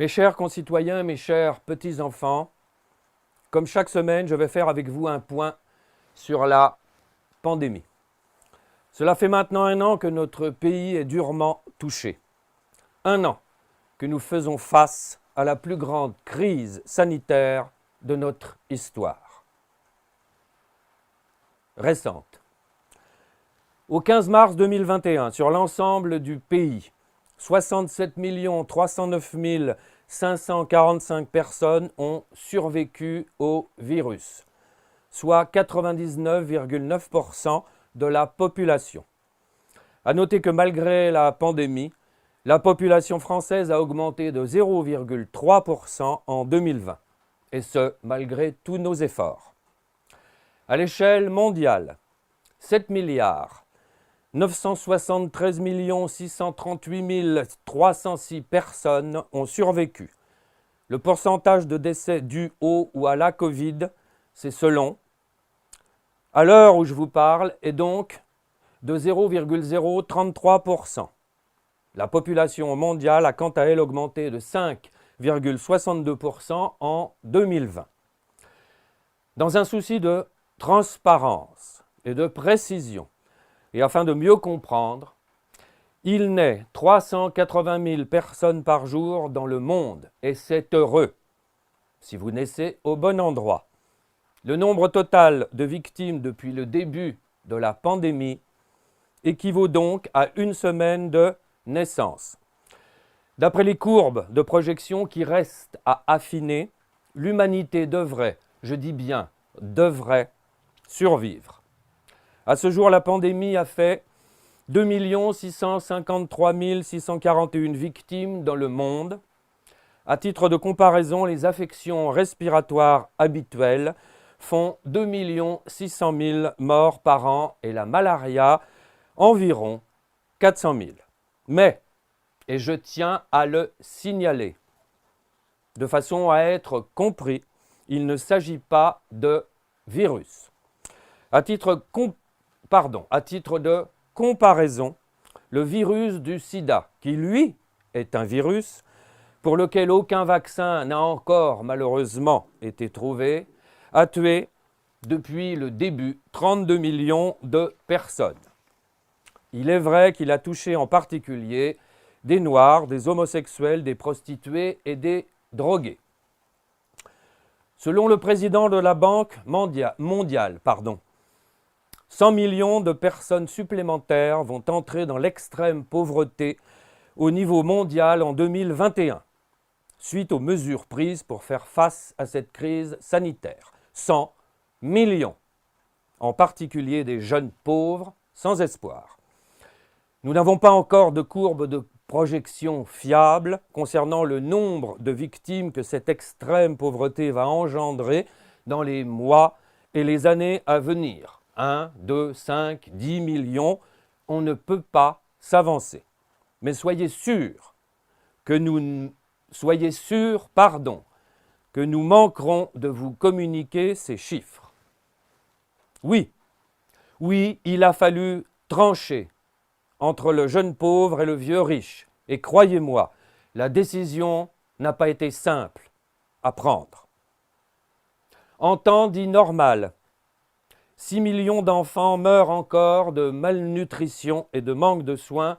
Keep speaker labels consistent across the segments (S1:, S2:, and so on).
S1: Mes chers concitoyens, mes chers petits-enfants, comme chaque semaine, je vais faire avec vous un point sur la pandémie. Cela fait maintenant 1 an que notre pays est durement touché. 1 an que nous faisons face à la plus grande crise sanitaire de notre histoire récente. Au 15 mars 2021, sur l'ensemble du pays, 67 309 545 personnes ont survécu au virus, soit 99,9% de la population. À noter que malgré la pandémie, la population française a augmenté de 0,3% en 2020, et ce, malgré tous nos efforts. À l'échelle mondiale, 7 973 638 306 personnes ont survécu. Le pourcentage de décès dus au ou à la Covid, c'est selon. À l'heure où je vous parle, est donc de 0,033%. La population mondiale a quant à elle augmenté de 5,62% en 2020. Dans un souci de transparence et de précision, et afin de mieux comprendre, il naît 380 000 personnes par jour dans le monde, et c'est heureux, si vous naissez au bon endroit. Le nombre total de victimes depuis le début de la pandémie équivaut donc à 1 semaine de naissance. D'après les courbes de projection qui restent à affiner, l'humanité devrait, je dis bien devrait, survivre. À ce jour, la pandémie a fait 2 653 641 victimes dans le monde. À titre de comparaison, les affections respiratoires habituelles font 2 600 000 morts par an et la malaria environ 400 000. Mais, et je tiens à le signaler, de façon à être compris, il ne s'agit pas de virus. À titre de comparaison, le virus du sida, qui lui est un virus pour lequel aucun vaccin n'a encore malheureusement été trouvé, a tué depuis le début 32 millions de personnes. Il est vrai qu'il a touché en particulier des Noirs, des homosexuels, des prostituées et des drogués. Selon le président de la Banque mondiale, 100 millions de personnes supplémentaires vont entrer dans l'extrême pauvreté au niveau mondial en 2021, suite aux mesures prises pour faire face à cette crise sanitaire. 100 millions, en particulier des jeunes pauvres sans espoir. Nous n'avons pas encore de courbe de projection fiable concernant le nombre de victimes que cette extrême pauvreté va engendrer dans les mois et les années à venir. 1, 2, 5, 10 millions, on ne peut pas s'avancer. Mais soyez sûrs que nous manquerons de vous communiquer ces chiffres. Oui, il a fallu trancher entre le jeune pauvre et le vieux riche. Et croyez-moi, la décision n'a pas été simple à prendre. En temps dit normal, 6 millions d'enfants meurent encore de malnutrition et de manque de soins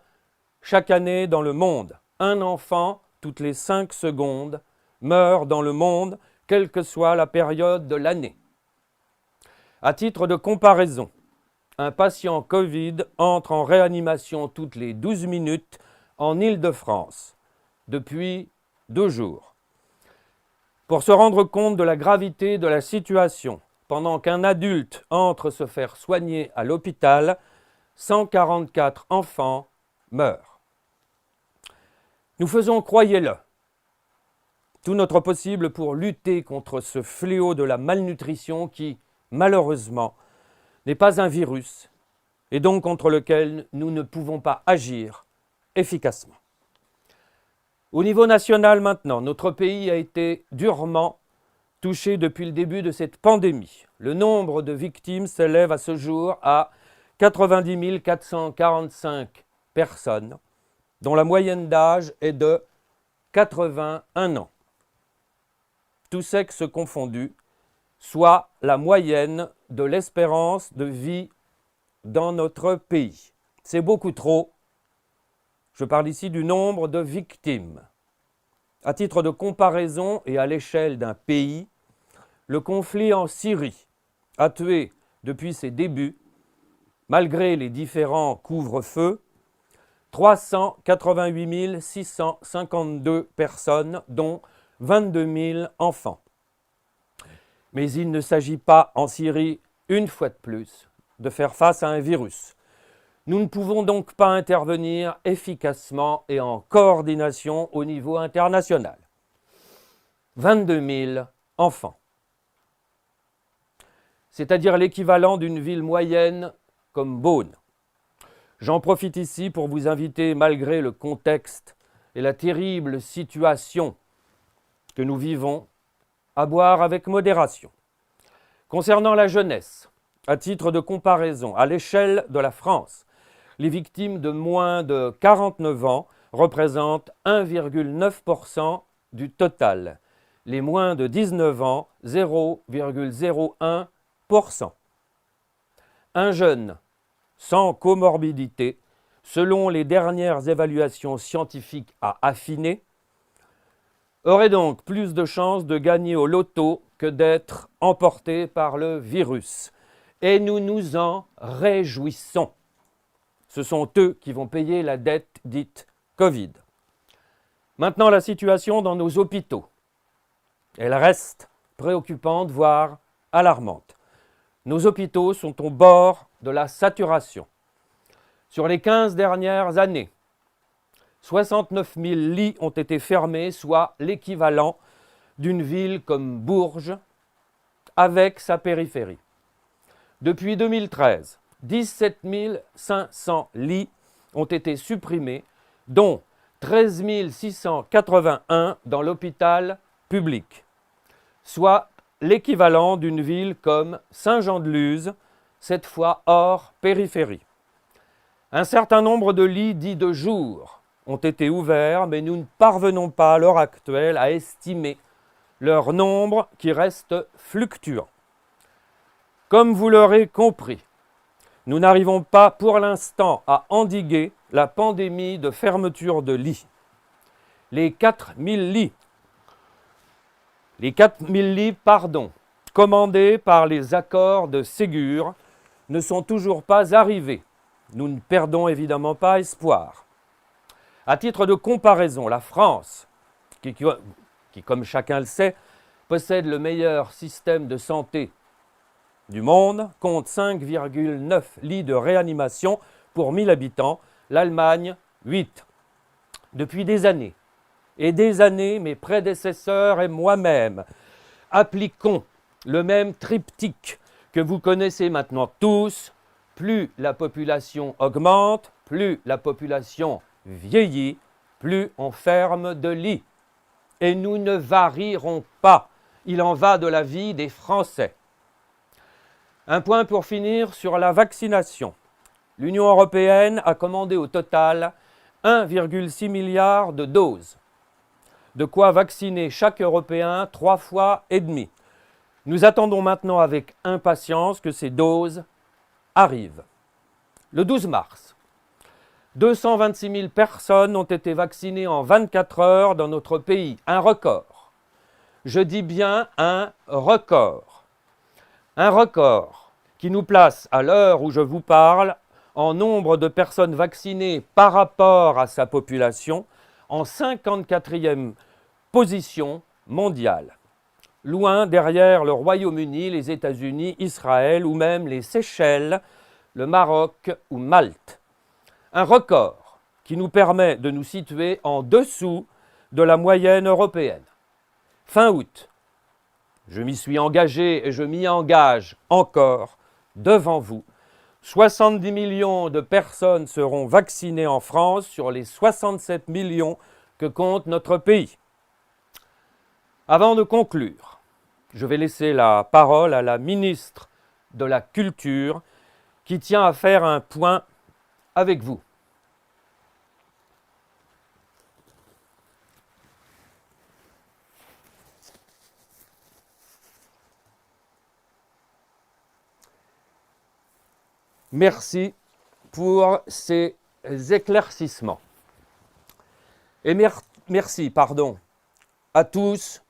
S1: chaque année dans le monde. 1 enfant toutes les 5 secondes meurt dans le monde, quelle que soit la période de l'année. À titre de comparaison, un patient Covid entre en réanimation toutes les 12 minutes en Île-de-France depuis 2 jours. Pour se rendre compte de la gravité de la situation, pendant qu'un adulte entre se faire soigner à l'hôpital, 144 enfants meurent. Nous faisons, croyez-le, tout notre possible pour lutter contre ce fléau de la malnutrition qui, malheureusement, n'est pas un virus et donc contre lequel nous ne pouvons pas agir efficacement. Au niveau national maintenant, notre pays a été durement touché depuis le début de cette pandémie. Le nombre de victimes s'élève à ce jour à 90 445 personnes, dont la moyenne d'âge est de 81 ans. Tous sexes confondus, soit la moyenne de l'espérance de vie dans notre pays. C'est beaucoup trop. Je parle ici du nombre de victimes. À titre de comparaison et à l'échelle d'un pays, le conflit en Syrie a tué depuis ses débuts, malgré les différents couvre-feux, 388 652 personnes, dont 22 000 enfants. Mais il ne s'agit pas en Syrie, une fois de plus, de faire face à un virus. Nous ne pouvons donc pas intervenir efficacement et en coordination au niveau international. 22 000 enfants. C'est-à-dire l'équivalent d'une ville moyenne comme Beaune. J'en profite ici pour vous inviter, malgré le contexte et la terrible situation que nous vivons, à boire avec modération. Concernant la jeunesse, à titre de comparaison, à l'échelle de la France, les victimes de moins de 49 ans représentent 1,9% du total. Les moins de 19 ans, 0,01%. Un jeune sans comorbidité, selon les dernières évaluations scientifiques à affiner, aurait donc plus de chances de gagner au loto que d'être emporté par le virus. Et nous nous en réjouissons. Ce sont eux qui vont payer la dette dite Covid. Maintenant, la situation dans nos hôpitaux. Elle reste préoccupante, voire alarmante. Nos hôpitaux sont au bord de la saturation. Sur les 15 dernières années, 69 000 lits ont été fermés, soit l'équivalent d'une ville comme Bourges avec sa périphérie. Depuis 2013, 17 500 lits ont été supprimés, dont 13 681 dans l'hôpital public, soit l'équivalent d'une ville comme Saint-Jean-de-Luz, cette fois hors périphérie. Un certain nombre de lits dits de jour ont été ouverts, mais nous ne parvenons pas à l'heure actuelle à estimer leur nombre qui reste fluctuant. Comme vous l'aurez compris, nous n'arrivons pas pour l'instant à endiguer la pandémie de fermeture de lits. Les 4 000 lits, commandés par les accords de Ségur, ne sont toujours pas arrivés. Nous ne perdons évidemment pas espoir. À titre de comparaison, la France, qui comme chacun le sait, possède le meilleur système de santé du monde, compte 5,9 lits de réanimation pour 1000 habitants, l'Allemagne 8. Depuis des années, mes prédécesseurs et moi-même appliquons le même triptyque que vous connaissez maintenant tous. Plus la population augmente, plus la population vieillit, plus on ferme de lits. Et nous ne varierons pas. Il en va de la vie des Français. Un point pour finir sur la vaccination. L'Union européenne a commandé au total 1,6 milliard de doses. De quoi vacciner chaque Européen 3 fois et demi. Nous attendons maintenant avec impatience que ces doses arrivent. Le 12 mars, 226 000 personnes ont été vaccinées en 24 heures dans notre pays. Un record. Je dis bien un record. Un record qui nous place, à l'heure où je vous parle, en nombre de personnes vaccinées par rapport à sa population, en 54e position mondiale. Loin derrière le Royaume-Uni, les États-Unis, Israël ou même les Seychelles, le Maroc ou Malte. Un record qui nous permet de nous situer en dessous de la moyenne européenne. Fin août, je m'y suis engagé et je m'y engage encore devant vous. 70 millions de personnes seront vaccinées en France sur les 67 millions que compte notre pays. Avant de conclure, je vais laisser la parole à la ministre de la Culture qui tient à faire un point avec vous. Merci pour ces éclaircissements. Et merci, à tous,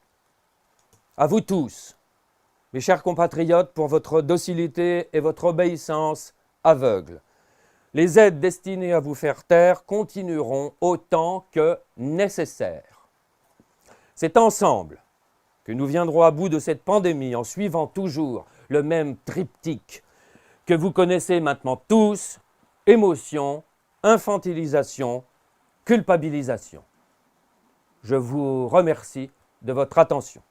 S1: à vous tous, mes chers compatriotes, pour votre docilité et votre obéissance aveugle. Les aides destinées à vous faire taire continueront autant que nécessaire. C'est ensemble que nous viendrons à bout de cette pandémie en suivant toujours le même triptyque que vous connaissez maintenant tous: émotion, infantilisation, culpabilisation. Je vous remercie de votre attention.